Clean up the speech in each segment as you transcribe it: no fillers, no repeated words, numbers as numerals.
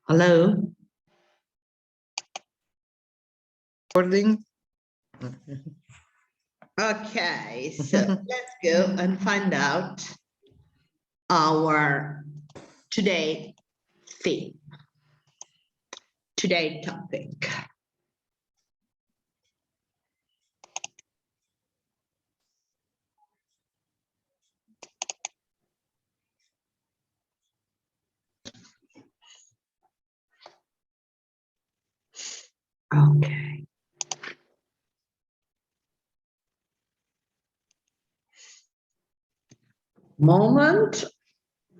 Hello. Recording. Okay, so let's go and find out our today theme, today topic. Okay. Moment,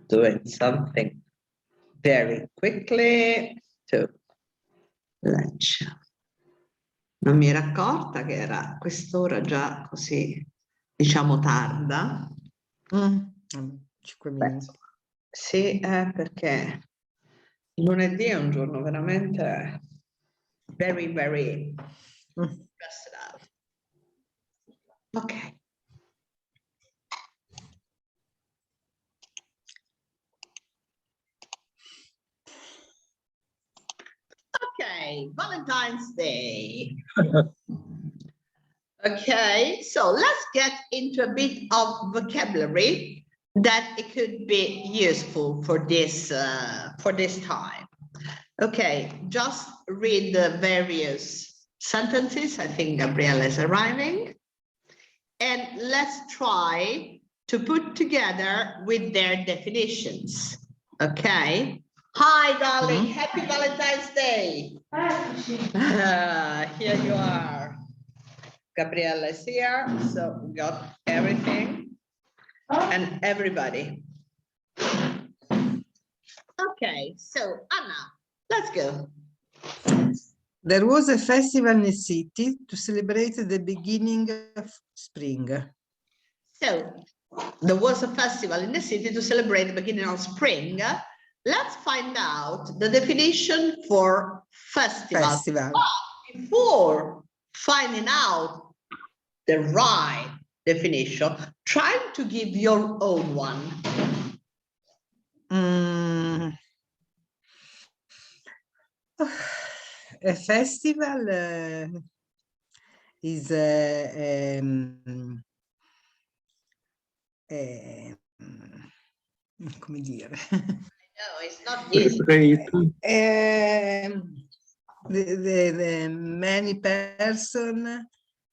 doing something very quickly to launch. Non mi ero accorta che era quest'ora già così, diciamo, tarda. 5 minuti. Sì, perché il lunedì è un giorno veramente very, very stressed out. Ok. Okay, Valentine's Day. Okay, so let's get into a bit of vocabulary that it could be useful for this time. Okay, just read the various sentences. I think Gabriella is arriving. And let's try to put together with their definitions. Okay. Hi, darling. Happy Valentine's Day. Here you are. Gabriella is here, so we got everything and everybody. Okay, so Anna, let's go. There was a festival in the city to celebrate the beginning of spring. So there was a festival in the city to celebrate the beginning of spring. Let's find out the definition for festival. But before finding out the right definition, try to give your own one. A festival is come dire? No, it's not easy. The many person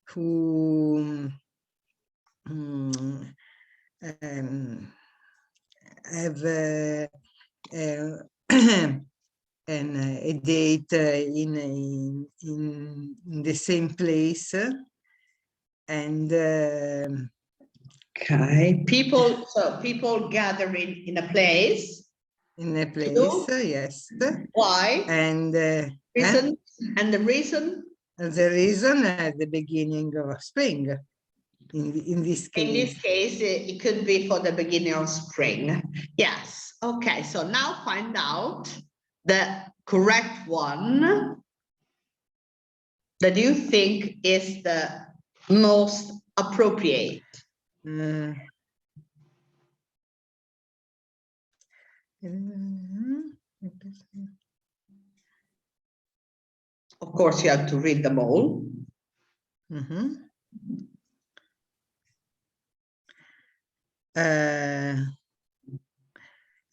who have a date in the same place, and okay, people gathering in a place. Yes. Why? And reason? And the reason? The reason at the beginning of spring. In this case. In this case, it could be for the beginning of spring. Yes. Okay. So now find out the correct one that you think is the most appropriate. Of course, you have to read them all. A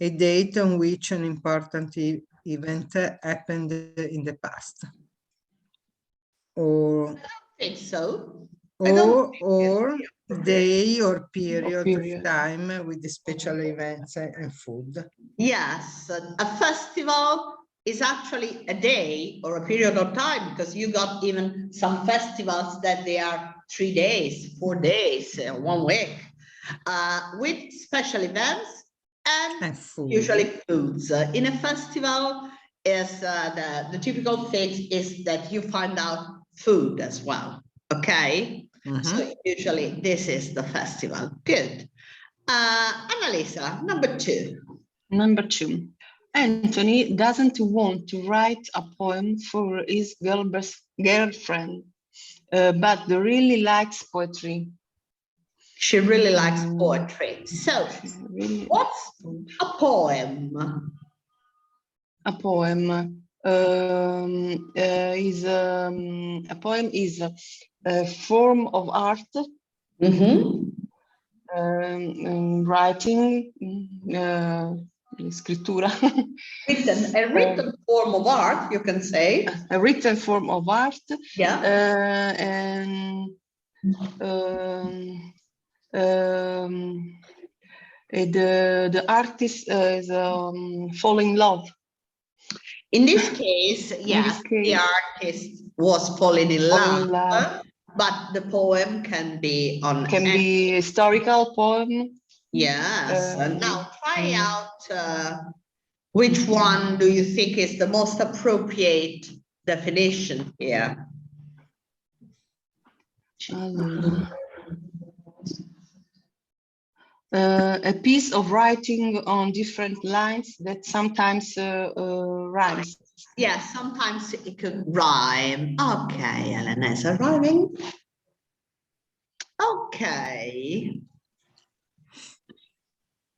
date on which an important event happened in the past. Or I don't think so. Or day or period of time with the special events and food. Yes, a festival is actually a day or a period of time, because you got even some festivals that they are 3 days, 4 days, 1 week, with special events and food. Usually foods. In a festival, is the typical thing is that you find out food as well. Okay, so usually this is the festival. Good. Annalisa, number 2. Number 2. Anthony doesn't want to write a poem for his girlfriend, but really likes poetry. She really likes poetry. So, what's a poem? a poem is a poem is a form of art, writing, scrittura. A written form of art, you can say. A written form of art. Yeah. And the artist is fall in love. In this case, yes, the artist was falling in love, but the poem can be on be historical poem. Yes. Now try out which one do you think is the most appropriate definition here? A piece of writing on different lines that sometimes rhymes. Yeah, sometimes it could rhyme. Okay, Elena is rhyming. Okay.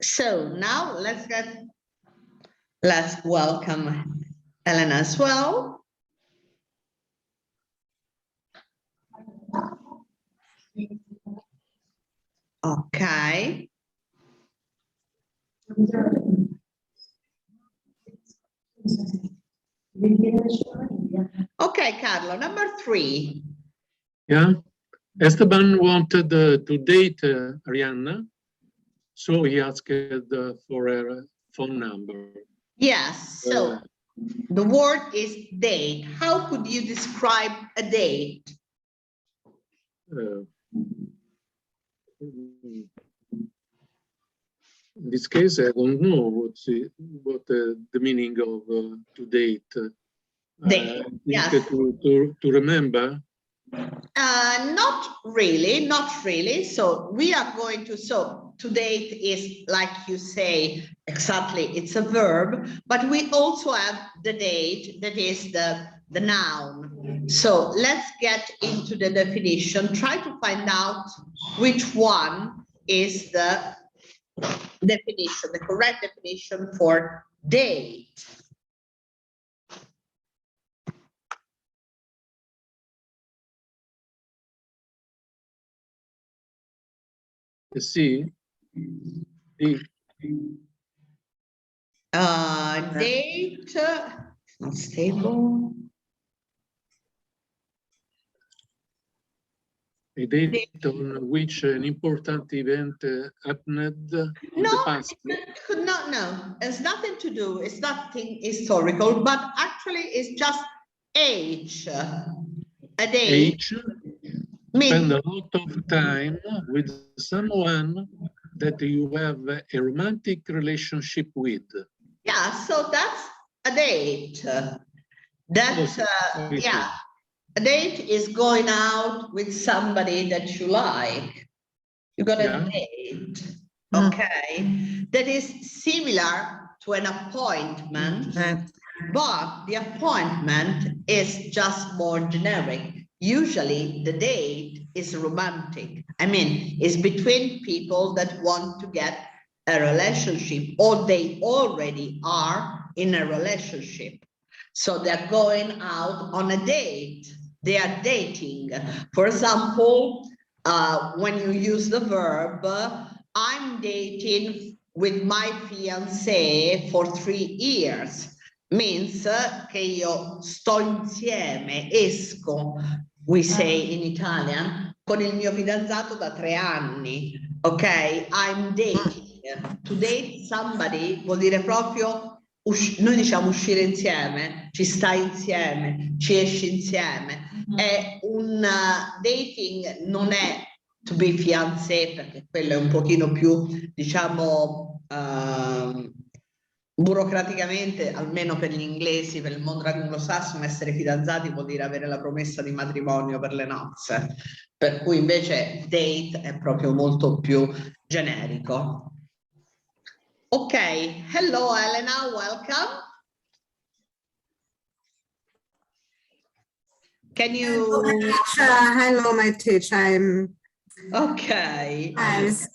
So now let's welcome Elena as well. Okay. Okay, Carlo, number 3. Yeah, Esteban wanted to date Arianna, so he asked for her phone number. Yes, so the word is date. How could you describe a date? In this case, I don't know what the meaning of to date. Yes. To remember. Not really. So we are going to, to date is like you say, exactly, it's a verb, but we also have the date, that is the noun. So let's get into the definition, try to find out which one is the definition, the correct definition for date. See, date, not stable. A date on which an important event happened in the past. No, it's nothing to do, it's nothing historical, but actually it's just age. A date. Age, spend a lot of time with someone that you have a romantic relationship with. Yeah, so that's a date. That's, yeah, a date is going out with somebody that you like. You got a date, okay? That is similar to an appointment, but the appointment is just more generic. Usually the date is romantic. I mean, it's between people that want to get a relationship or they already are in a relationship. So they're going out on a date. They are dating. For example, when you use the verb, I'm dating with my fiancé for 3 years. Means che io sto insieme, esco, we say in Italian, con il mio fidanzato da 3 anni. Ok? I'm dating. To date somebody vuol dire proprio, noi diciamo uscire insieme, ci stai insieme, ci esci insieme. È un dating, non è to be fiancé, perché quello è un pochino più, diciamo, burocraticamente, almeno per gli inglesi, per il mondo anglosassone, essere fidanzati vuol dire avere la promessa di matrimonio per le nozze, per cui invece date è proprio molto più generico. Ok, hello Elena, welcome. Can you... Hello, my teacher. Okay. Nice.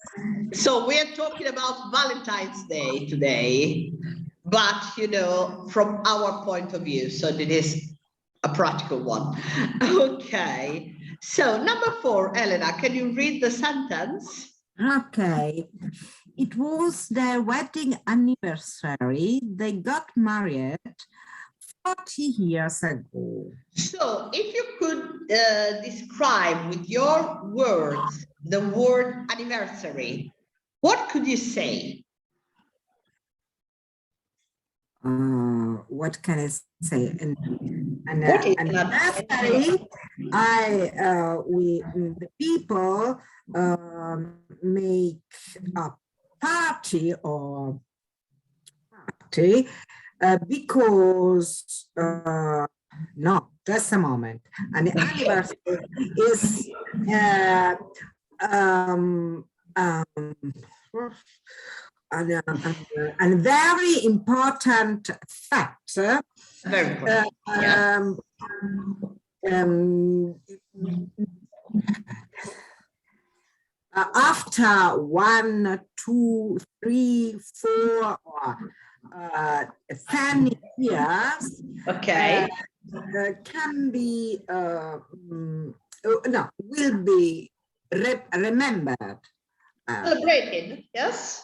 So we are talking about Valentine's Day today. but you know, from our point of view, so it is a practical one. Okay, so number 4, Elena, can you read the sentence? Okay. It was their wedding anniversary. They got married 40 years ago. So if you could describe with your words the word anniversary, what could you say? What can I say? What is Anniversary, the people make a party because no, just a moment. An anniversary is a very important fact. Very important. Yeah. After 1, 2, 3, 4, or 10 years, Okay. can be no, will be remembered. Celebrated, yes.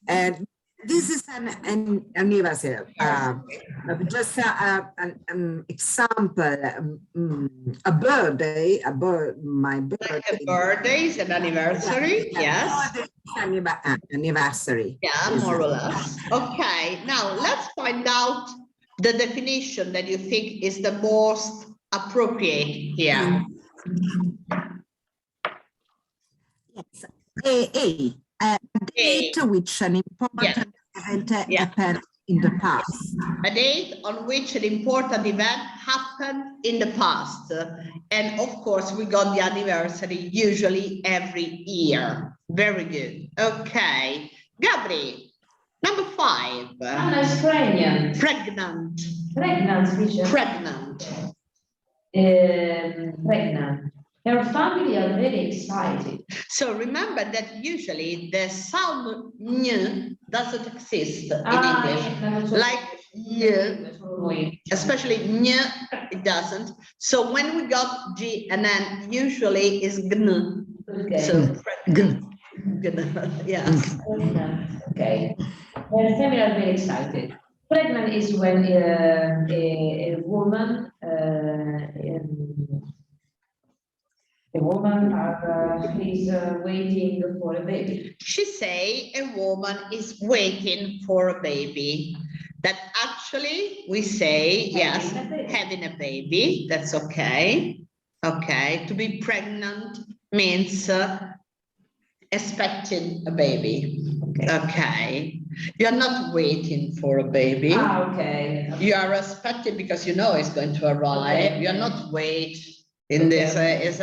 And this is an anniversary. Just an example, a birthday, my birthday. Like a birthday is an anniversary, yes. Anniversary. Yeah, more or less. Okay, now let's find out the definition that you think is the most appropriate here. Yes. A date which an important event happened in the past. A date on which an important event happened in the past. And of course, we got the anniversary usually every year. Very good. Okay. Gabri, number 5. Anna is pregnant. Pregnant. Pregnant, Richard. Pregnant. Pregnant. Her family are very excited. So remember that usually the sound n doesn't exist in English. Like n, especially n, it doesn't. So when we got g and then usually is gn. Okay. So pregnant. Yes. Pregnant. Okay. Her family are very excited. Pregnant is when a woman is waiting for a baby. She say a woman is waiting for a baby. That actually we say, yes, having a baby. That's okay. Okay. To be pregnant means expecting a baby. Okay. Okay. You're not waiting for a baby. Okay. You are expecting because you know it's going to arrive. Okay. You're not wait. In this is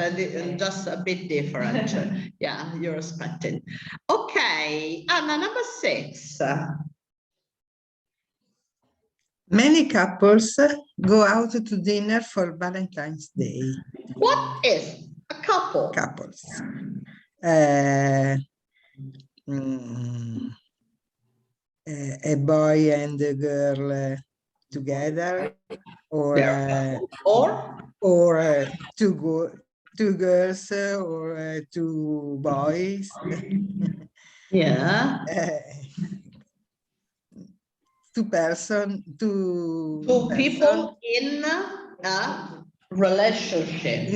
just a bit different. Yeah, you're expecting. Okay, Anna, number 6. Many couples go out to dinner for Valentine's Day. What is a couple? Couples. A boy and a girl together, or two girls or 2 boys. Yeah. 2 people in a relationship.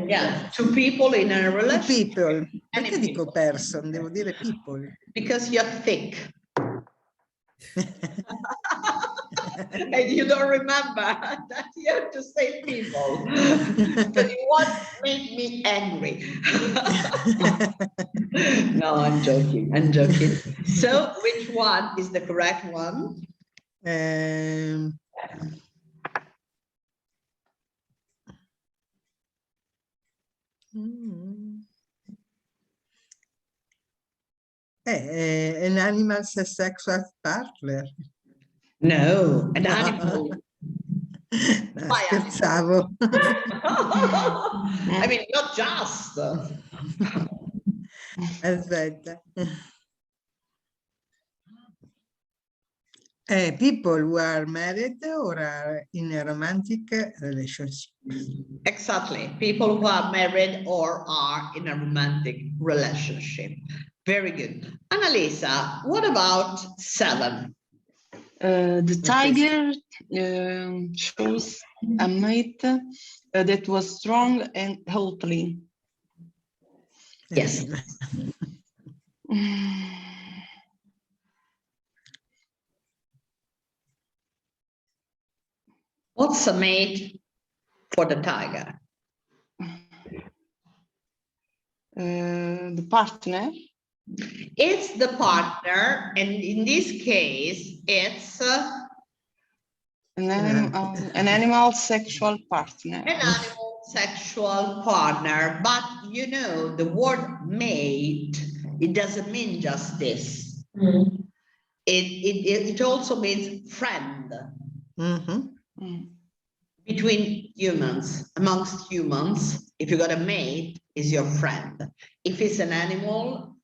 Yeah, 2 people in a relationship. People. Perché dico person? Devo dire people. Because you're thick. And you don't remember that you have to say people. Because you want to make me angry. No, I'm joking. I'm joking. So which one is the correct one? An animal's a sexual partner. No, an animal. No, scherzavo. I mean, not just. Aspetta. People who are married or are in a romantic relationship. Exactly. People who are married or are in a romantic relationship. Very good. Annalisa, what about 7? The tiger chose a mate that was strong and healthy. Yes. What's a mate for the tiger? The partner. It's the partner, and in this case, it's An animal sexual partner. an animal sexual partner. But you know, the word mate, it doesn't mean just this. It also means friend. Between humans, amongst humans, if you got a mate, is your friend. If it's an animal,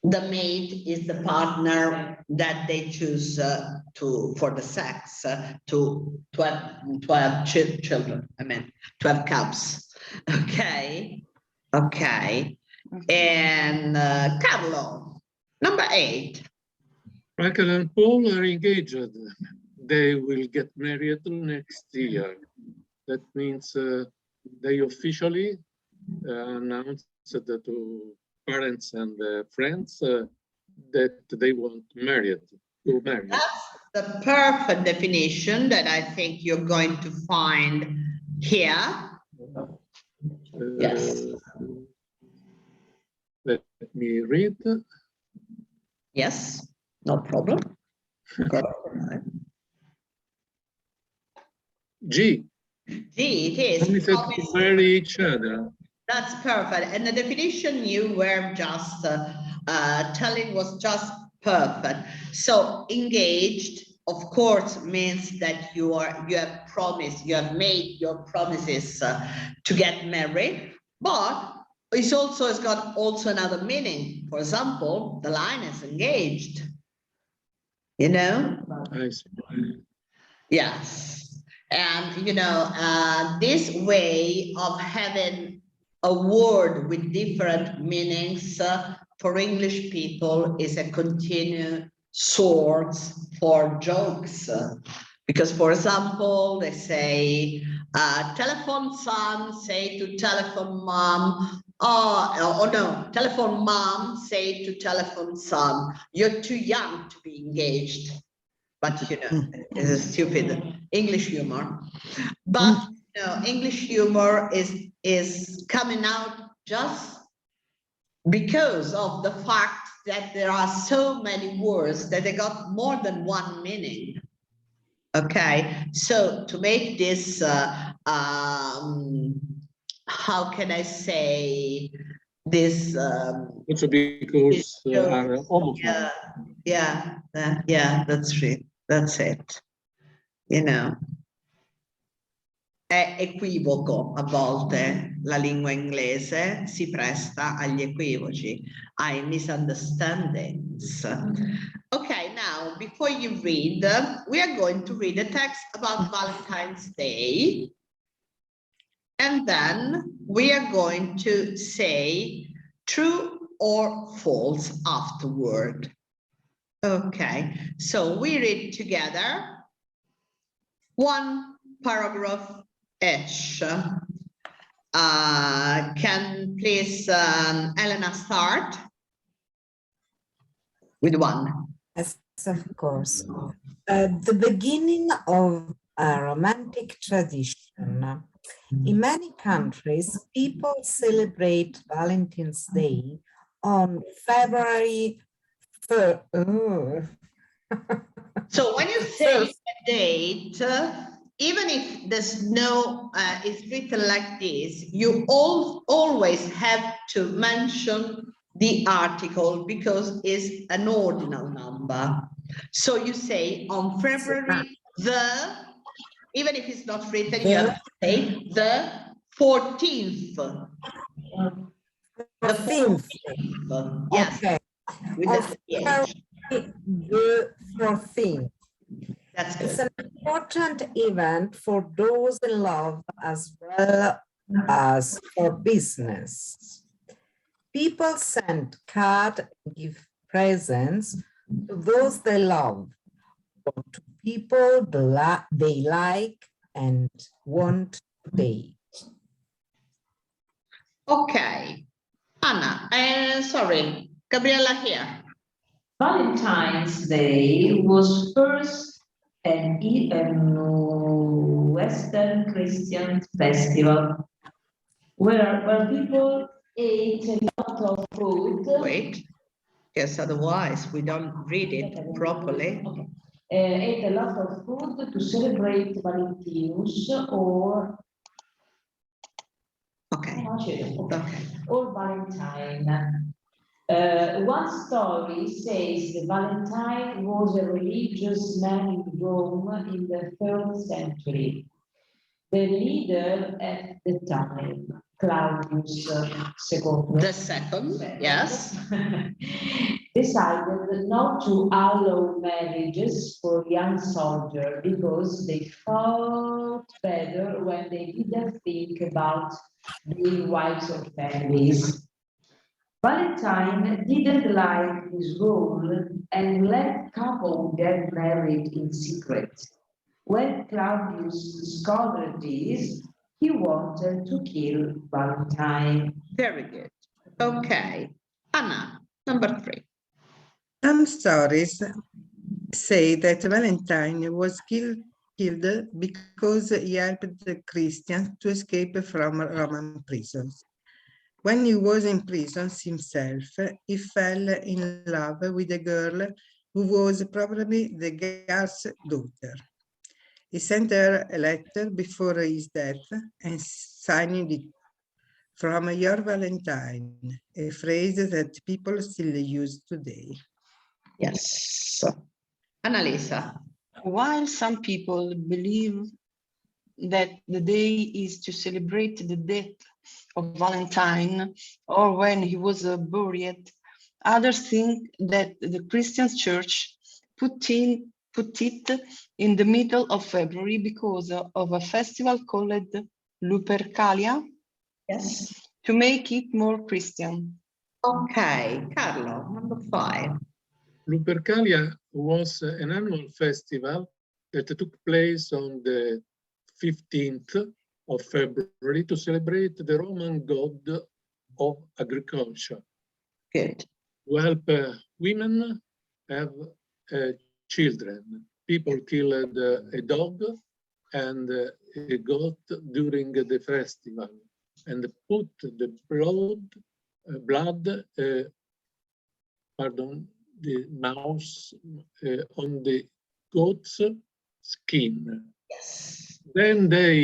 the mate is the partner that they choose for the sex, to have children, I mean, to have cubs. Okay, okay. And Carlo, number 8. Michael and Paul are engaged. They will get married next year. That means they officially announced to parents and friends that they want to marry. That's the perfect definition that I think you're going to find here. Yes. Let me read. Yes, no problem. G. G, it is. Committed to marry each other. That's perfect. And the definition you were just telling was just perfect. So engaged, of course, means that you have promised, you have made your promises to get married, but it's got also another meaning. For example, the line is engaged. You know? I see. Yes. And, you know, this way of having a word with different meanings for English people is a continued source for jokes. Because, for example, they say, telephone son, say to telephone mom, oh no, telephone mom, say to telephone son, you're too young to be engaged. But, you know, it's a stupid English humor. But, you know, English humor is coming out just because of the fact that there are so many words that they got more than one meaning. Okay, so to make this, how can I say this? Also because are homophones. Yeah, that's it. That's it. You know, è equivoco a volte la lingua inglese, si presta agli equivoci, ai misunderstandings. Okay, now before you read, we are going to read a text about Valentine's Day. And then we are going to say true or false afterward. Okay, so we read together one paragraph each. Can please Elena start with one? Yes, of course. The beginning of a romantic tradition. In many countries, people celebrate Valentine's Day on February 3rd. Oh. So when you say a date, even if there's no, it's written like this, you always have to mention the article because it's an ordinal number. So you say on February even if it's not written, you have to say the 14th. The 14th. Yes. Okay. With the 14th. That's It's good. an important event for those in love as well as for business. People send cards and give presents to those they love, or to people they like and want to date. Okay. Anna, sorry, Gabriella here. Valentine's Day was first an Western Christian festival where people ate a lot of food. Wait, because otherwise we don't read it properly. Okay. Ate a lot of food to celebrate Valentinus or Okay. or Valentine. One story says that Valentine was a religious man in Rome in the 3rd century. The leader at the time, Claudius II. The second, yes. Decided not to allow marriages for young soldiers because they felt better when they didn't think about being wives or families. Valentine didn't like this rule and let couples get married in secret. When Claudius discovered this, he wanted to kill Valentine. Very good. Okay. Anna, number 3. Some stories say that Valentine was killed because he helped the Christians to escape from Roman prisons. When he was in prison himself, he fell in love with a girl who was probably the guard's daughter. He sent her a letter before his death and signed it, "From your Valentine," a phrase that people still use today. Yes. Annalisa. While some people believe that the day is to celebrate the death of Valentine or when he was buried, others think that the Christian church put it in the middle of February because of a festival called Lupercalia. Yes. To make it more Christian. Okay, Carlo, number 5. Lupercalia was an annual festival that took place on the 15th of February to celebrate the Roman god of agriculture. Good. To help women have children. People killed a dog and a goat during the festival and put the the mouse on the goat's skin. Yes. Then they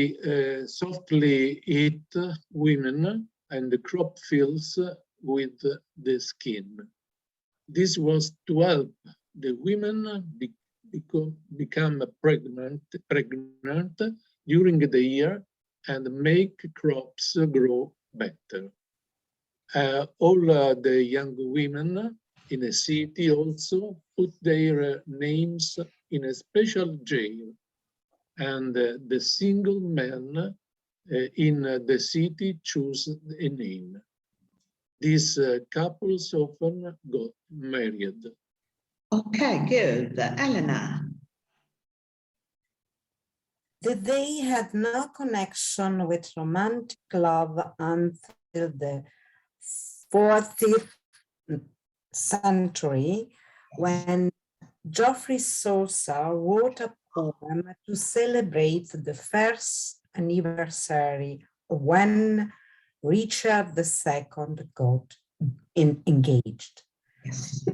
softly eat women and the crop fields with the skin. This was to help the women become pregnant during the year and make crops grow better. All the young women in a city also put their names in a special jail, and the single men in the city choose a name. These couples often got married. Okay, good. Elena. The day had no connection with romantic love until the 14th century, when Geoffrey Chaucer wrote a poem to celebrate the first anniversary when Richard II got engaged. Yes.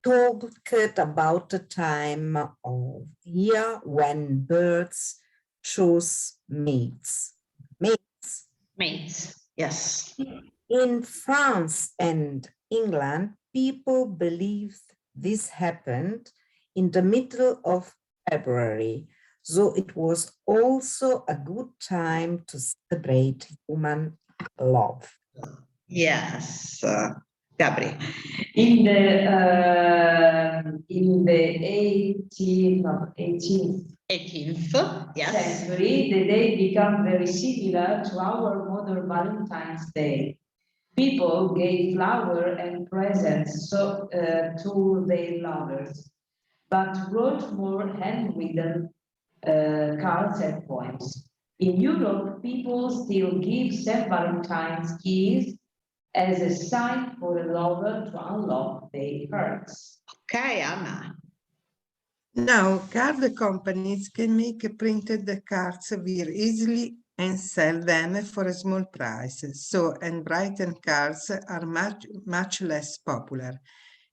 Talked about the time of year when birds choose mates. Mates. Yes. In France and England, people believed this happened in the middle of February, so it was also a good time to celebrate human love. Yes. Gabri. In the 18th 18th, yes. century, the day became very similar to our modern Valentine's Day. People gave flowers and presents to their lovers, but wrote more handwritten cards and poems. In Europe, people still give St. Valentine's gifts as a sign for a lover to unlock their hearts. Okay, Anna. Now, card companies can make printed cards very easily and sell them for a small price. So, handwritten cards are much less popular.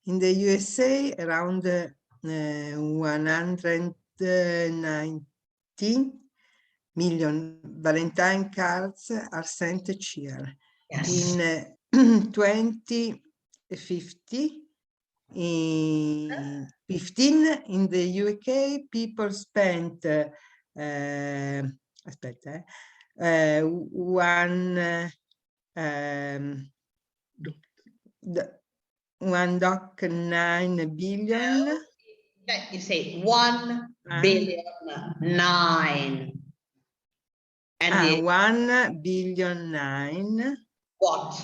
In the USA, around 119 million Valentine cards are sent each year. Yes. In 2050, in 15 in the UK, people spent $1.9 billion. You say 1,000,000,009. And the 1,000,000,009 what?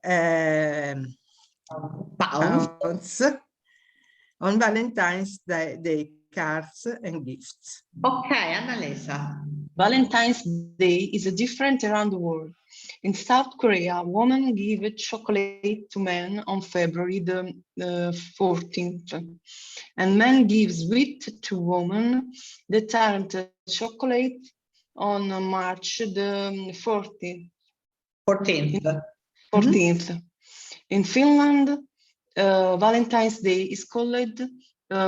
Pounds. pounds on Valentine's Day cards and gifts. Okay, Annalisa. Valentine's Day is different around the world. In South Korea, women give chocolate to men on February the 14th, and men give sweet to women that aren't chocolate on March the 14th. 14th. In Finland, Valentine's Day is called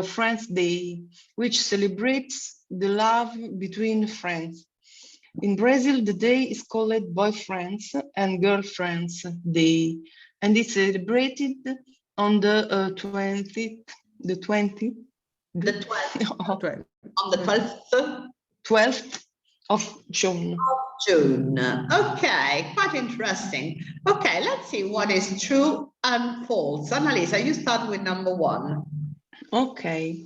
Friends Day, which celebrates the love between friends. In Brazil, the day is called Boyfriends and Girlfriends Day, and it's celebrated on the 20th. The 12th. On the 12th. 12th of June. June. Okay, quite interesting. Okay, let's see what is true and false. Annalisa, you start with number 1. Okay.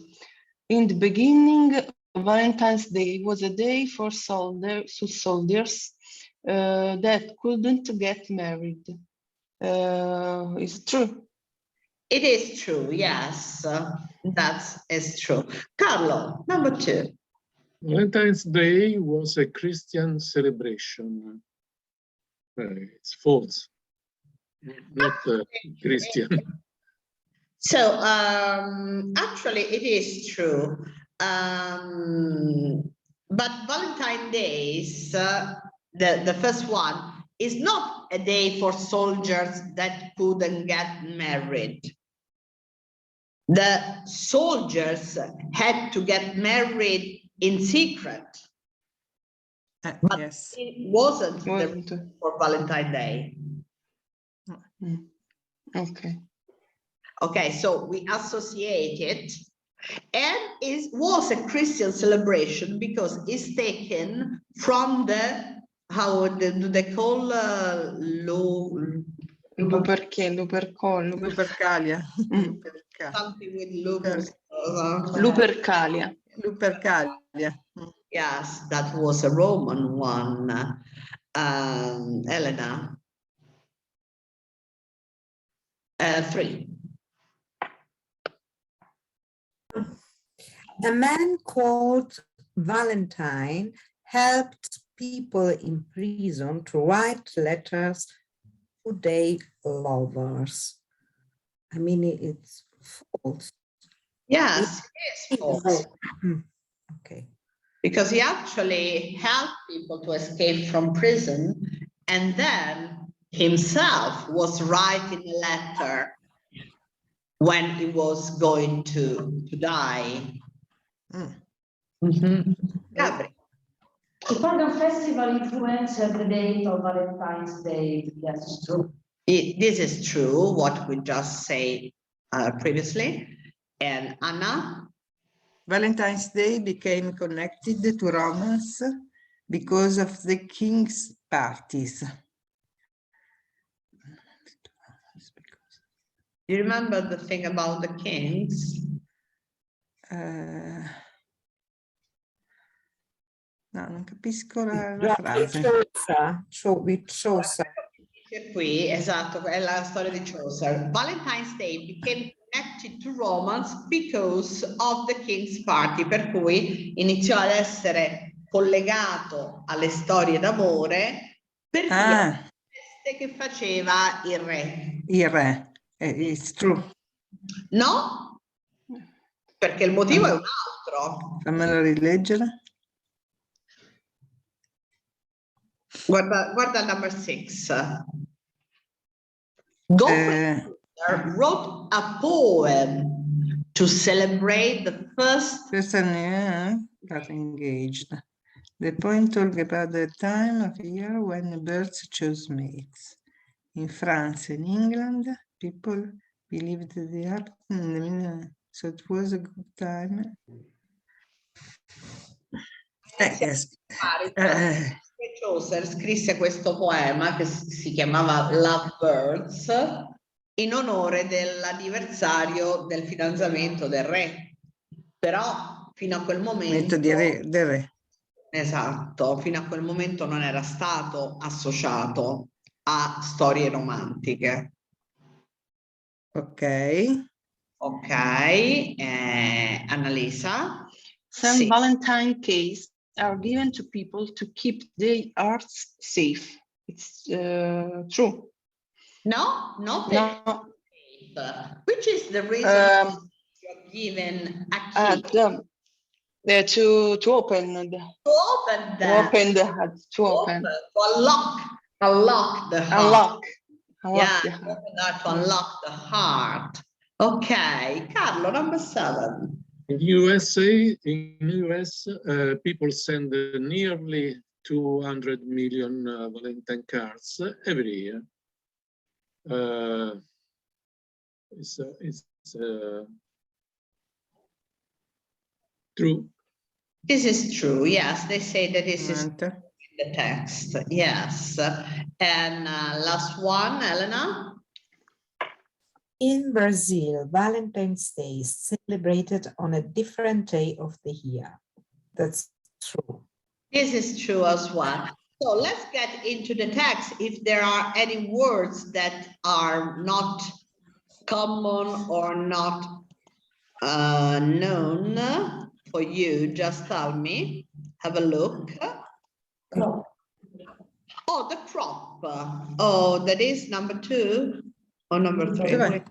In the beginning, Valentine's Day was a day for soldiers that couldn't get married. Is it true? It is true, yes. That is true. Carlo, number 2. Valentine's Day was a Christian celebration. It's false, not Christian. So actually it is true. But Valentine's Days, the first one, is not a day for soldiers that couldn't get married. The soldiers had to get married in secret. But Yes. it wasn't for Valentine's Day. Okay. Okay, so we associate it, and it was a Christian celebration because it's taken from the, how do they call Lupercalia. something with lupus. Lupercalia. Lupercalia. Yes, that was a Roman one. Elena. 3. A man called Valentine helped people in prison to write letters to their lovers. I mean, it's false. Yes, it is false. Okay. Because he actually helped people to escape from prison, and then himself was writing a letter when he was going to die. Gabri. The pagan festival influenced the date of Valentine's Day. That's true. This is true, what we just said previously. And Anna? Valentine's Day became connected to romance because of the king's parties. You remember the thing about the kings? No, non capisco la frase. Qui, esatto, è la storia di Chaucer. Valentine's Day became connected to romance because of the King's Party, per cui iniziò ad essere collegato alle storie d'amore per via delle feste che faceva il re. Il re, it's true. No? Perché il motivo è un altro. Fammelo rileggere. Guarda il number 6. Godfrey wrote a poem to celebrate the first person got engaged. The poem talks about the time of year when birds choose mates. In France and England, people believed the happened, so it was a good time. Chaucer scrisse questo poema che si chiamava Love Birds in onore dell'anniversario del fidanzamento del re. Però fino a quel momento del re. Esatto, fino a quel momento non era stato associato a storie romantiche. Ok. Ok, Annalisa. Some Valentine cakes are given to people to keep their hearts safe. It's true. No, not No. safe. Which is the reason you're given a key? To open the unlock the heart. Unlock To unlock the heart. Okay, Carlo, number 7. In USA, people send nearly 200 million Valentine cards every year. It's true. This is true, yes. They say that this is in the text, yes. And last one, Elena. In Brazil, Valentine's Day is celebrated on a different day of the year. That's true. This is true as well. So let's get into the text. If there are any words that are not common or not known for you, just tell me. Have a look. Oh, the crop. Oh, that is number 2 or number 3?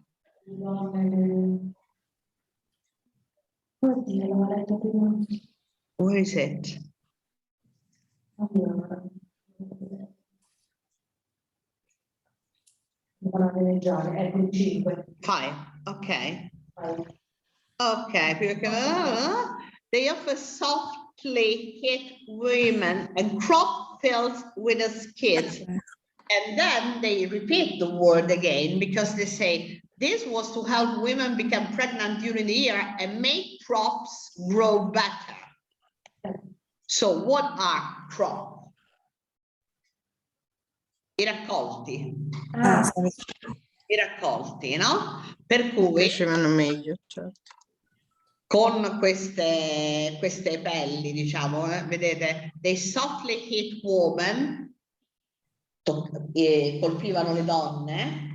Where is it? 5. Okay. Okay. They offer softly hit women and crop fields with the kids. And then they repeat the word again because they say this was to help women become pregnant during the year and make crops grow better. So what are crops? I raccolti. I raccolti, no? Per cui Crescevano meglio, certo. Con queste pelli, diciamo, vedete, dei softly hit women colpivano le donne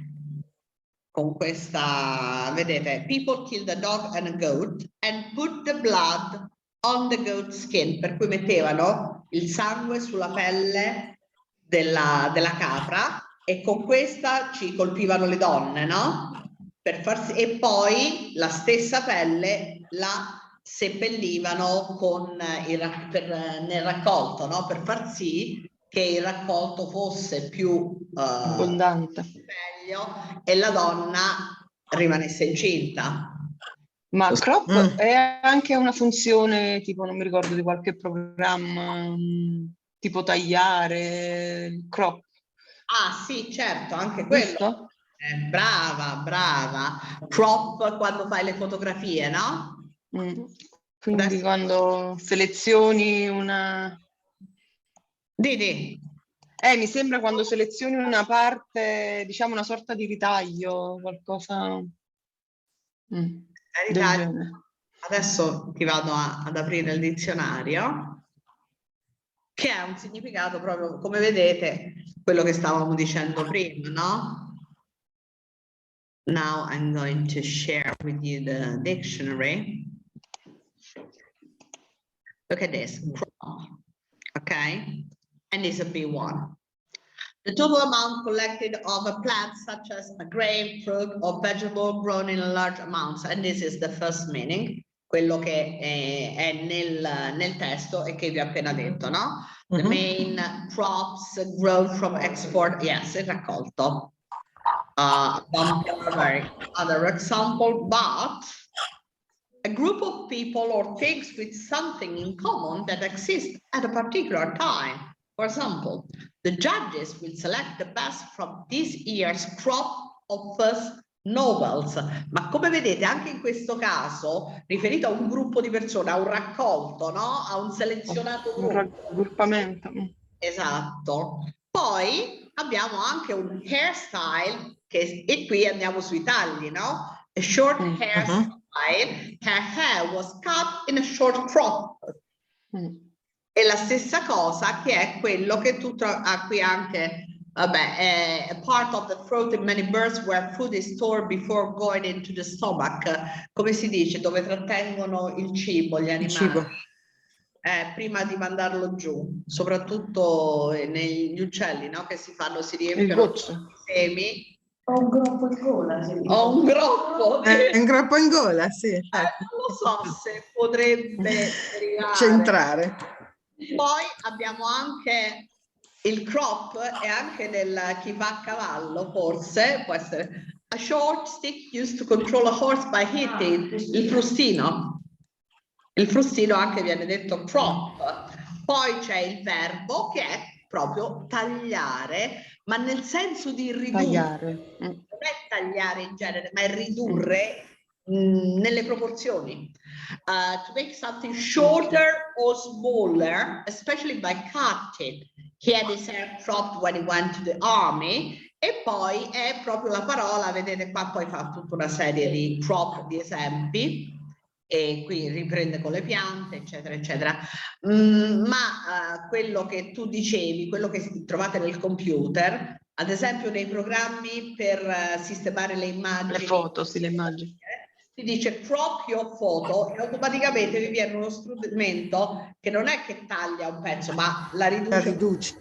con questa, vedete, people kill the dog and a goat and put the blood on the goat skin, per cui mettevano il sangue sulla pelle della capra e con questa ci colpivano le donne, no? E poi la stessa pelle la seppellivano nel raccolto, no? Per far sì che il raccolto fosse più abbondante meglio e la donna rimanesse incinta. Ma crop è anche una funzione tipo, non mi ricordo, di qualche programma tipo tagliare il crop. Ah sì, certo, anche quello. Brava. Crop quando fai le fotografie, no? Quindi adesso quando selezioni una... Dì. Mi sembra quando selezioni una parte, diciamo una sorta di ritaglio, qualcosa del genere. Adesso ti vado ad aprire il dizionario, che ha un significato proprio, come vedete, quello che stavamo dicendo prima, no? Now I'm going to share with you the dictionary. Look at this, okay? And it's a big one. The total amount collected of a plant such as a grain, fruit or vegetable grown in large amounts. And this is the first meaning, quello che è nel testo e che vi ho appena detto, no? The main crops grown from export, yes, è raccolto. Other example, but a group of people or things with something in common that exists at a particular time. For example, the judges will select the best from this year's crop of first novels. Ma come vedete, anche in questo caso, riferito a un gruppo di persone, a un raccolto, no? A un selezionato gruppo. Un raggruppamento. Esatto. Poi abbiamo anche un hairstyle, e qui andiamo sui tagli, no? A short hairstyle. Her hair was cut in a short crop. E la stessa cosa che è quello che tu qui anche, vabbè, è part of the fruit in many birds where food is stored before going into the stomach. Come si dice? Dove trattengono il cibo, gli animali. Il cibo. Prima di mandarlo giù, soprattutto negli uccelli, no? Che si riempiono di semi. Ho un groppo in gola. Ho un groppo. Un groppo in gola, sì. Non lo so se potrebbe centrare. Poi abbiamo anche il crop e anche chi va a cavallo, forse può essere a short stick used to control a horse by hitting, il frustino. Il frustino anche viene detto crop. Poi c'è il verbo che è proprio tagliare, ma nel senso di ridurre. Tagliare. Non è tagliare in genere, ma è ridurre nelle proporzioni. To make something shorter or smaller, especially by cutting. He had his hair cropped when he went to the army. E poi è proprio la parola, vedete qua, poi fa tutta una serie di crop, di esempi. E qui riprende con le piante, eccetera, eccetera. Ma quello che tu dicevi, quello che trovate nel computer, ad esempio nei programmi per sistemare le immagini. Le foto, sì, le immagini. Si dice crop your photo e automaticamente vi viene uno strumento che non è che taglia un pezzo, ma la riduce.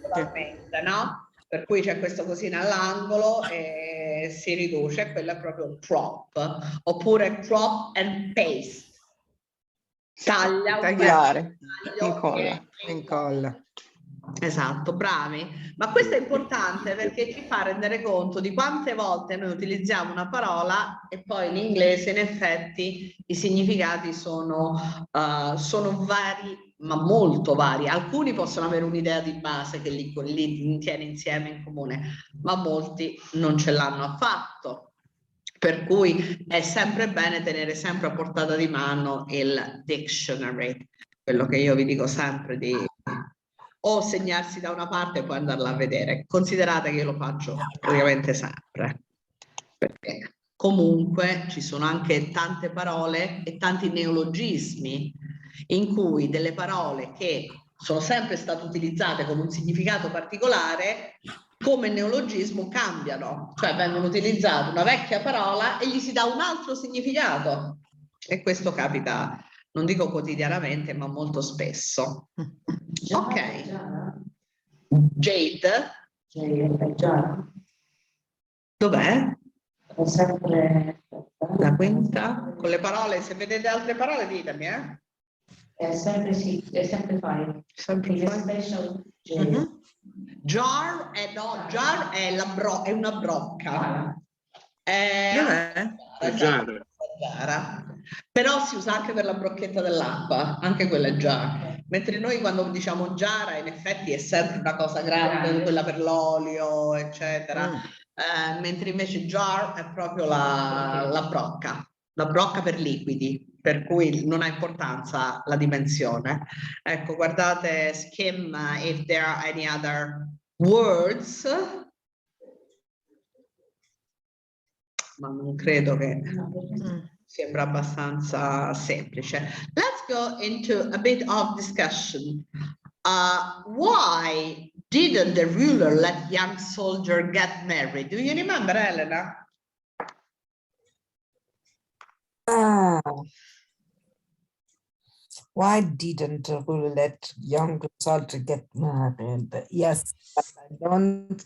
No? Per cui c'è questo cosino all'angolo e si riduce, quello è proprio il crop. Oppure crop and paste. Tagliare, incolla. Esatto, bravi. Ma questo è importante perché ci fa rendere conto di quante volte noi utilizziamo una parola e poi in inglese in effetti i significati sono vari, ma molto vari. Alcuni possono avere un'idea di base che li tiene insieme in comune, ma molti non ce l'hanno affatto. Per cui è sempre bene tenere sempre a portata di mano il dictionary, quello che io vi dico sempre di o segnarsi da una parte e poi andarla a vedere. Considerate che io lo faccio praticamente sempre, perché comunque ci sono anche tante parole e tanti neologismi in cui delle parole che sono sempre state utilizzate con un significato particolare come neologismo cambiano, cioè vengono utilizzate una vecchia parola e gli si dà un altro significato e questo capita, non dico quotidianamente, ma molto spesso. Ok. Jade? Dov'è? La quinta? Con le parole, se vedete altre parole ditemi, eh? È sempre sì, è sempre fine. Sempre fine. Jar è jar è una brocca. Dov'è? Giara. Però si usa anche per la brocchetta dell'acqua, anche quella è jar. Mentre noi quando diciamo giara in effetti è sempre una cosa grande, quella per l'olio, eccetera. Mentre invece jar è proprio la brocca per liquidi, per cui non ha importanza la dimensione. Ecco, guardate, skim if there are any other words, ma non credo che sembra abbastanza semplice. Let's go into a bit of discussion. Why didn't the ruler let young soldier get married? Do you remember, Elena? Why didn't the ruler let young soldier get married? Yes, but I don't.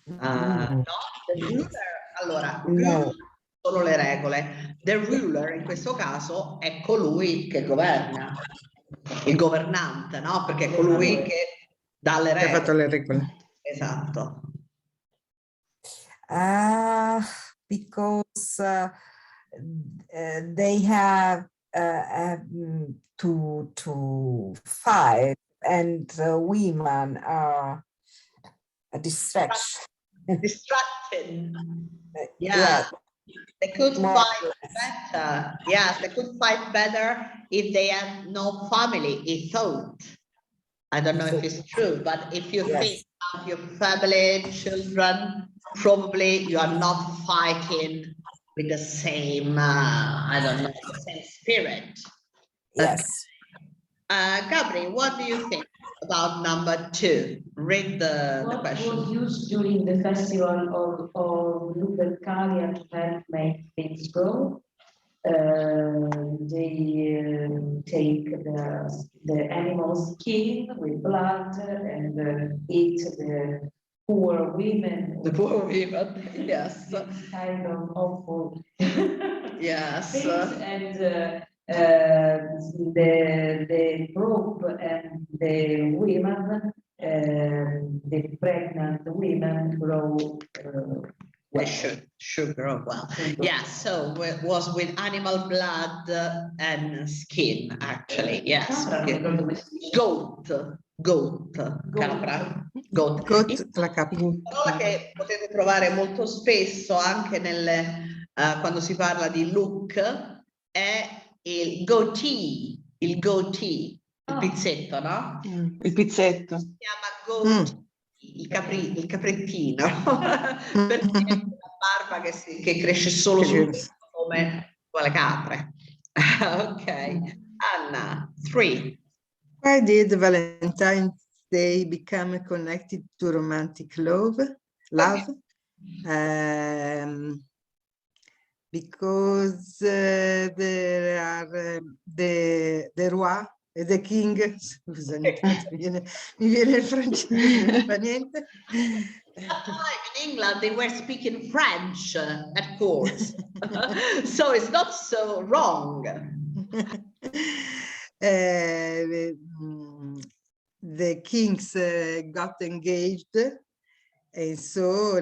No, the ruler, allora, No. sono le regole. The ruler in questo caso è colui che governa, il governante, no? Perché è colui che dà le Che ha fatto regole. le regole. Esatto. Because they have to fight, and women are a distraction. Distracted. Yeah. Yes. They could More fight or less. better. Yes, they could fight better if they had no family, he thought. I don't know if it's true, but if you think of your family, children, probably you are not fighting with the same, I don't know, the same spirit. Yes. Gabri, what do you think about number 2? Read the What question. was used during the festival of Lupercalia to help make things grow? They take the animal's skin with blood and eat the poor women. The poor women, yes. It's kind of awful. Yes. Things, and the group and the women, the pregnant women grow They should grow well. Yeah, so it was with animal blood and skin, actually. Yes. Goat, capra. Goat. Goat, la capra. Parola che potete trovare molto spesso anche nelle, quando si parla di look è il goatee, il pizzetto, no? Il pizzetto. Si chiama goatee. Il caprettino, perché è una barba che cresce solo sul come le capre. Ok, Anna, 3. Why did Valentine's Day become connected to romantic love? Because there are the roi e the king, scusami, mi viene il francese, non fa niente. That time in England they were speaking French at court, so it's not so wrong. The kings got engaged, and so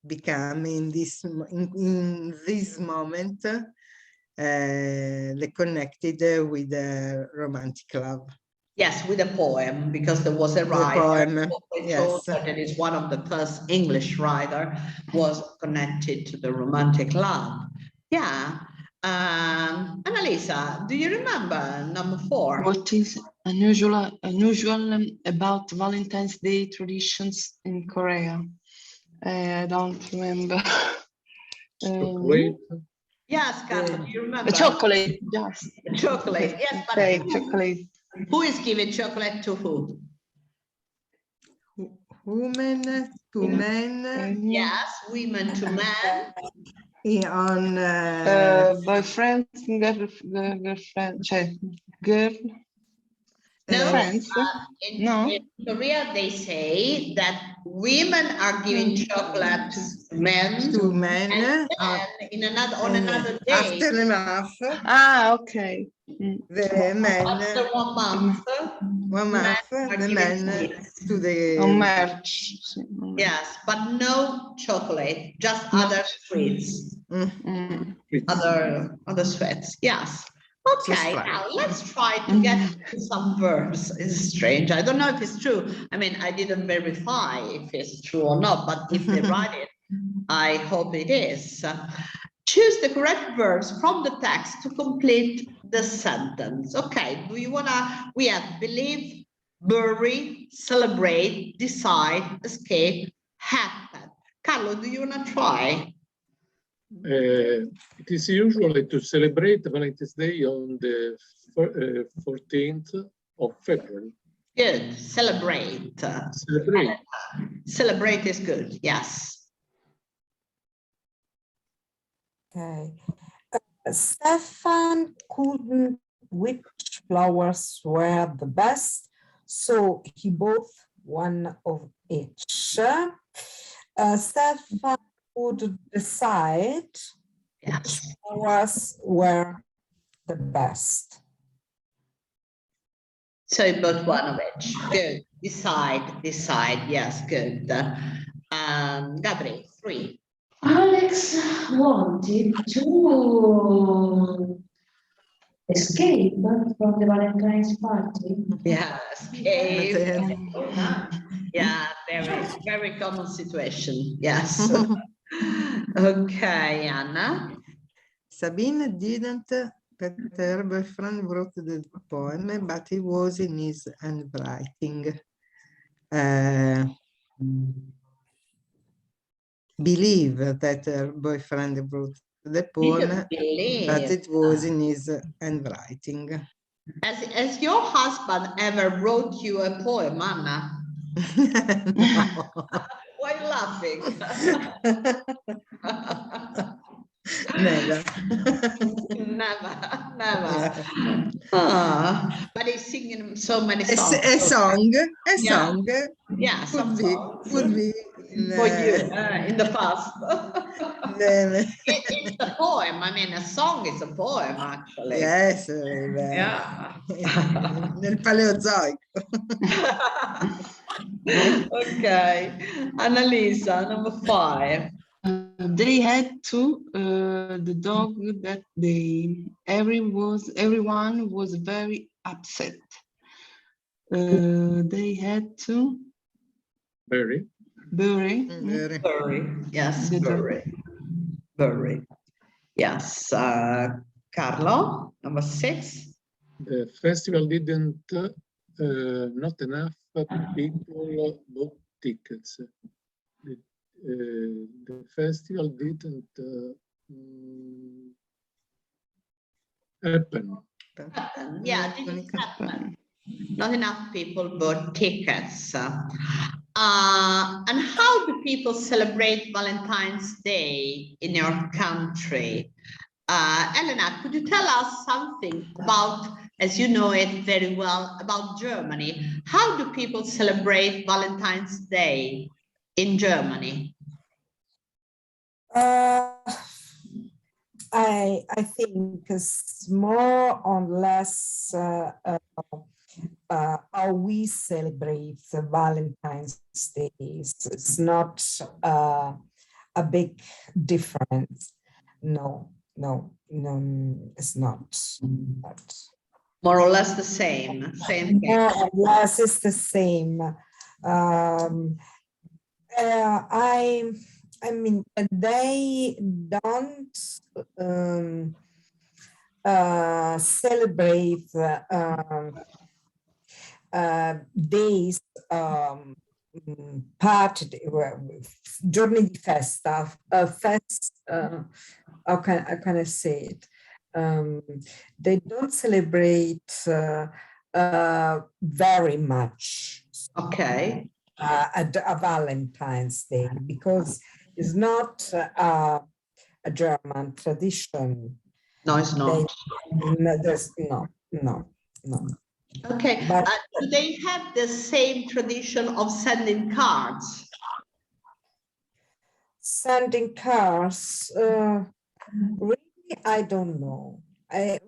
become in this moment they connected with the romantic love. Yes, with a poem, because there was a writer. Poem, yes. That is one of the first English writer was connected to the romantic love. Yeah. Annalisa, do you remember number 4? What is unusual about Valentine's Day traditions in Korea? I don't remember. Chocolate. Yes, Carlo, do you remember? Chocolate, yes. Chocolate, yes, but Okay, chocolate. Who is giving chocolate to who? Women to men. Yes, women to men. On boyfriend, girlfriend, cioè, girl. No, friends? in Korea they say that women are giving chocolates to men, and in another day. After a month. Ah, okay. The men. After 1 month. 1 month, the men to the. On March. Yes, but no chocolate, just other sweets. Other sweets. Yes. Okay, now let's try to get some verbs. It's strange. I don't know if it's true. I mean, I didn't verify if it's true or not, but if they write it, I hope it is. Choose the correct verbs from the text to complete the sentence. Okay, do you wanna, we have believe, bury, celebrate, decide, escape, happen. Carlo, do you wanna try? It is usually to celebrate Valentine's Day on the 14th of February. Good, celebrate. Celebrate. Celebrate is good, yes. Okay. Stefan couldn't which flowers were the best, so he bought one of each. Stefan would decide which Yes. flowers were the best. So you bought one of each. Good. Decide, yes, good. Gabri, 3. Alex wanted to escape from the Valentine's party. Yes, escape. then- Yeah, very common situation. Yes. Okay, Anna. Sabine didn't, that her boyfriend wrote the poem, but he was in his handwriting. Believe that her boyfriend wrote the poem, but Believe. it was in his handwriting. Has your husband ever wrote you a poem, Anna? No. Why are you laughing? Never. Never. But he's singing so many songs. A song, Yeah. Yeah, some could be, songs. could be For you in the past. It's a poem. I mean, a song is a poem, actually. Yes, Yeah. nel Paleozoico. Okay, Annalisa, number 5. They had to the dog that everyone was very upset. They had to Bury. bury Bury. Yes, the dog. bury. Yes. Carlo, number 6. The festival didn't, not enough people bought tickets. The festival didn't happen. Yeah, didn't happen. Not enough people bought tickets. And how do people celebrate Valentine's Day in your country? Elena, could you tell us something about, as you know it very well, about Germany? How do people celebrate Valentine's Day in Germany? I think it's more or less how we celebrate Valentine's Day. It's not a big difference. No, it's not. But More or less the same thing. more or less it's the same. I mean, they don't celebrate days, giorni di festa, how can I say it? They don't celebrate very much. Okay. A Valentine's Day, because it's not a German tradition. No, it's not. No. Okay. But do they have the same tradition of sending cards? sending cards, really, I don't know. I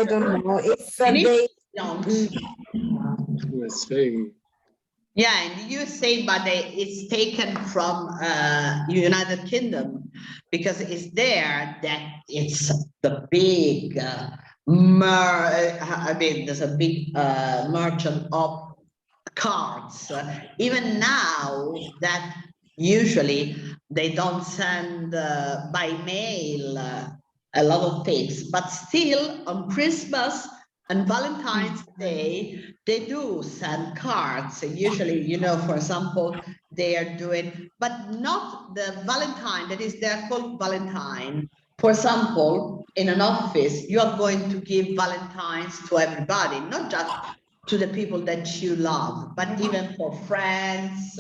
don't know if they don't. USA. Yeah, in the USA, but it's taken from United Kingdom, because it's there that it's the big, there's a big merchant of cards. Even now that usually they don't send by mail a lot of things, but still on Christmas and Valentine's Day, they do send cards. And usually, you know, for example, they are doing, but not the Valentine, that is, they're called Valentine. For example, in an office, you are going to give Valentines to everybody, not just to the people that you love, but even for friends,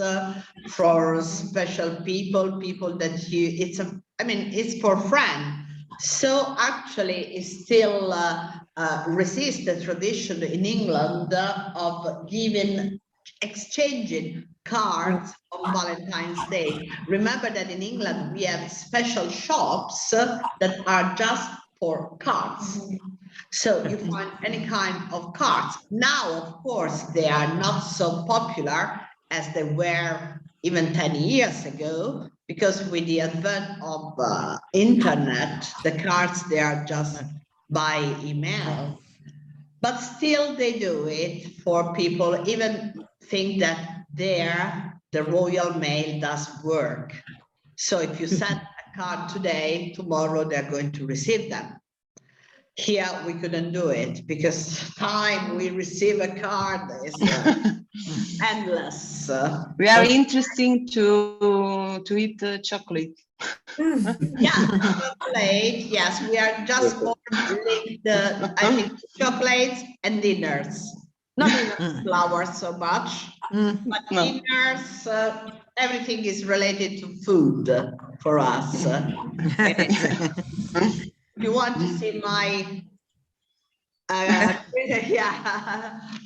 for special people, people that you, it's for friends. So actually it still resists the tradition in England of exchanging cards on Valentine's Day. Remember that in England we have special shops that are just for cards. So you find any kind of cards. Now, of course, they are not so popular as they were even 10 years ago, because with the advent of internet, the cards, they are just by email. But still they do it for people, even think that the Royal Mail does work. So if you send a card today, tomorrow they're going to receive them. Here we couldn't do it because time we receive a card is endless. We are interesting to eat chocolate. Yeah, chocolate. Yes, we are just more linked. I think chocolates and dinners. Not even flowers so much, but No. dinners. Everything is related to food for us. You want to see my yeah,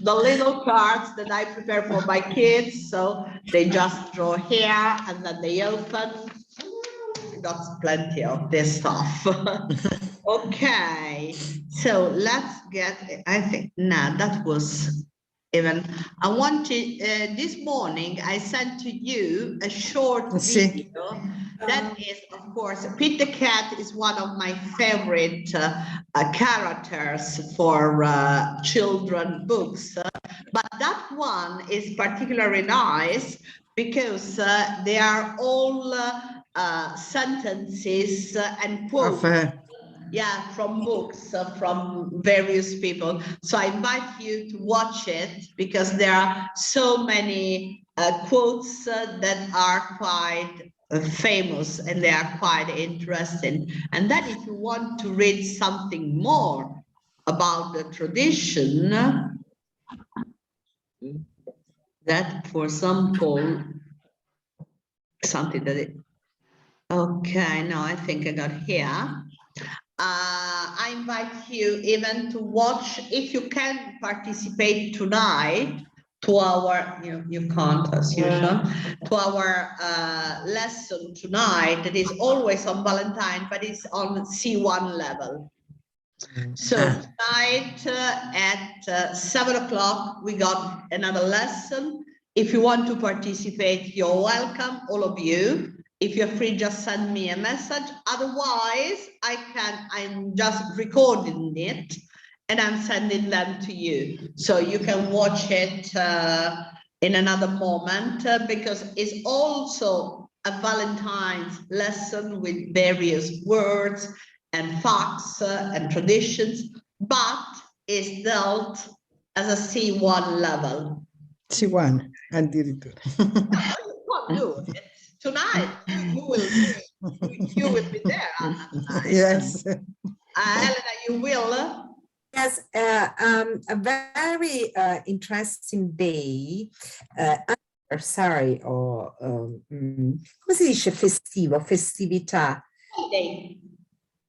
the little cards that I prepare for my kids, so they just draw here and then they open. Got plenty of this stuff. Okay, so let's get, I think, nah, that was even, I wanted, this morning I sent to you a short video. That is, of course, Pete the Cat is one of my favorite characters for children books. But that one is particularly nice because they are all sentences and quotes. Yeah, from books, from various people. So I invite you to watch it because there are so many quotes that are quite famous and they are quite interesting. And then if you want to read something more about the tradition, that for example, something that it, okay, no, I think I got here. I invite you even to watch, if you can participate tonight, to our, you can't as usual, to our lesson tonight that is always on Valentine, but it's on C1 level. So tonight at 7 o'clock, we got another lesson. If you want to participate, you're welcome, all of you. If you're free, just send me a message. Otherwise, I'm just recording it and I'm sending them to you. So you can watch it in another moment because it's also a Valentine's lesson with various words and facts and traditions, but is dealt as a C1 level. C1, addirittura. You can't do it. Tonight, you will be there. Yes. Elena, you will? Yes, a very interesting day, anniversary or come si dice festivo, festività? Holiday.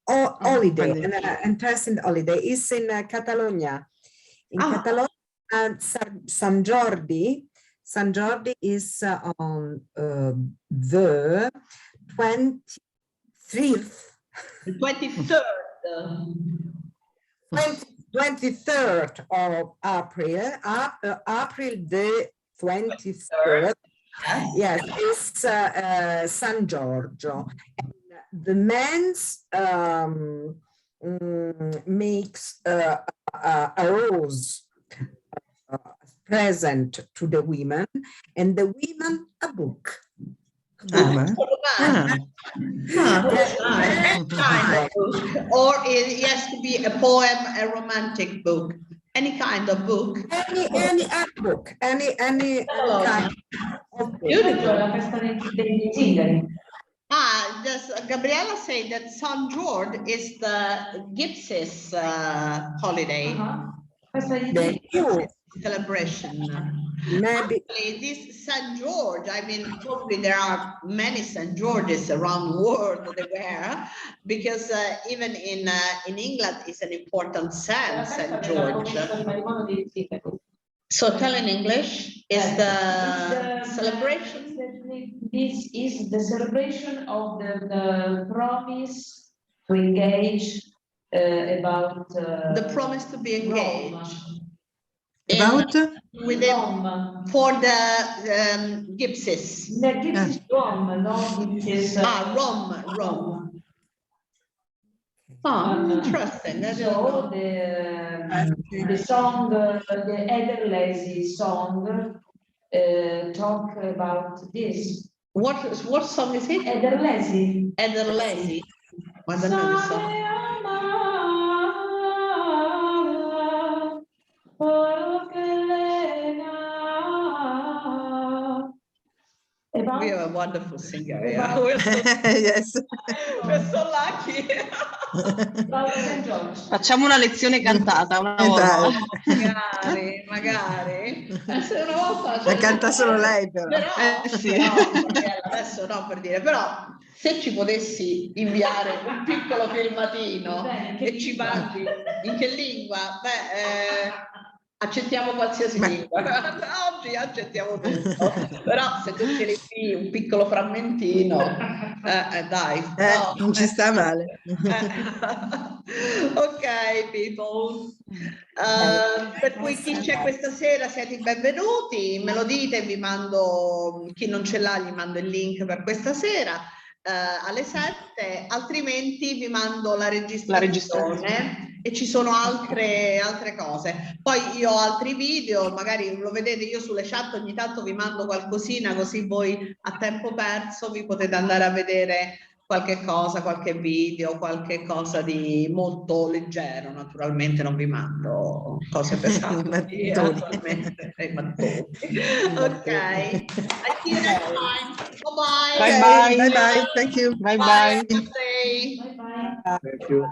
Or holiday, an interesting holiday is in Catalonia. In Catalonia, San Jordi. San Jordi is on the 23rd. The 23rd. 23rd of April, April the 23rd. Yes, it's San Giorgio. And the men's makes a rose present to the women, and the women a book. Ama? Ah. That's nice. Any kind of book, or it has to be a poem, a romantic book, any kind of book. Any art book, any kind of book. Beautiful. La festa dei zingari. Gabriella said that San George is the gypsies holiday. Festa dei Thank you. Celebration. Maybe Actually, this St. George, I mean, probably there are many St. Georges around the world everywhere, because even in England it's an important saint, St. George. So tell in English is the celebration. This is the celebration of the promise to engage about The promise to be engaged. About? Rome. For the gypsies. The gypsies Rome, not gypsies. Rome. Oh, interesting. I didn't So know. the song, the Ederlesi song, talk about this. What song is it? Ederlesi. Ederlesi. I don't know the song. We have a wonderful singer. Yeah. Yes. We're so lucky. Facciamo una lezione cantata una Dai. volta. Magari. Se una volta La canta solo lei però. Sì. Adesso no, per dire, però se ci potessi inviare un piccolo filmatino e ci mandi in che lingua, accettiamo qualsiasi lingua. Oggi accettiamo tutto, però se tu ci invii un piccolo frammentino, dai. No, Non ci sta male. Ok, people. Per cui chi c'è questa sera siete i benvenuti, me lo dite, vi mando, chi non ce l'ha gli mando il link per questa sera alle 7, altrimenti vi mando la registrazione e ci sono altre cose. Poi io ho altri video, magari lo vedete, io sulle chat ogni tanto vi mando qualcosina, così voi a tempo perso vi potete andare a vedere qualche cosa, qualche video, qualche cosa di molto leggero. Naturalmente non vi mando cose pesanti. Mattoni. Ok, I see you next time. Bye bye. Bye bye. Bye bye. Thank you. Bye bye. Bye. Bye bye. Thank you.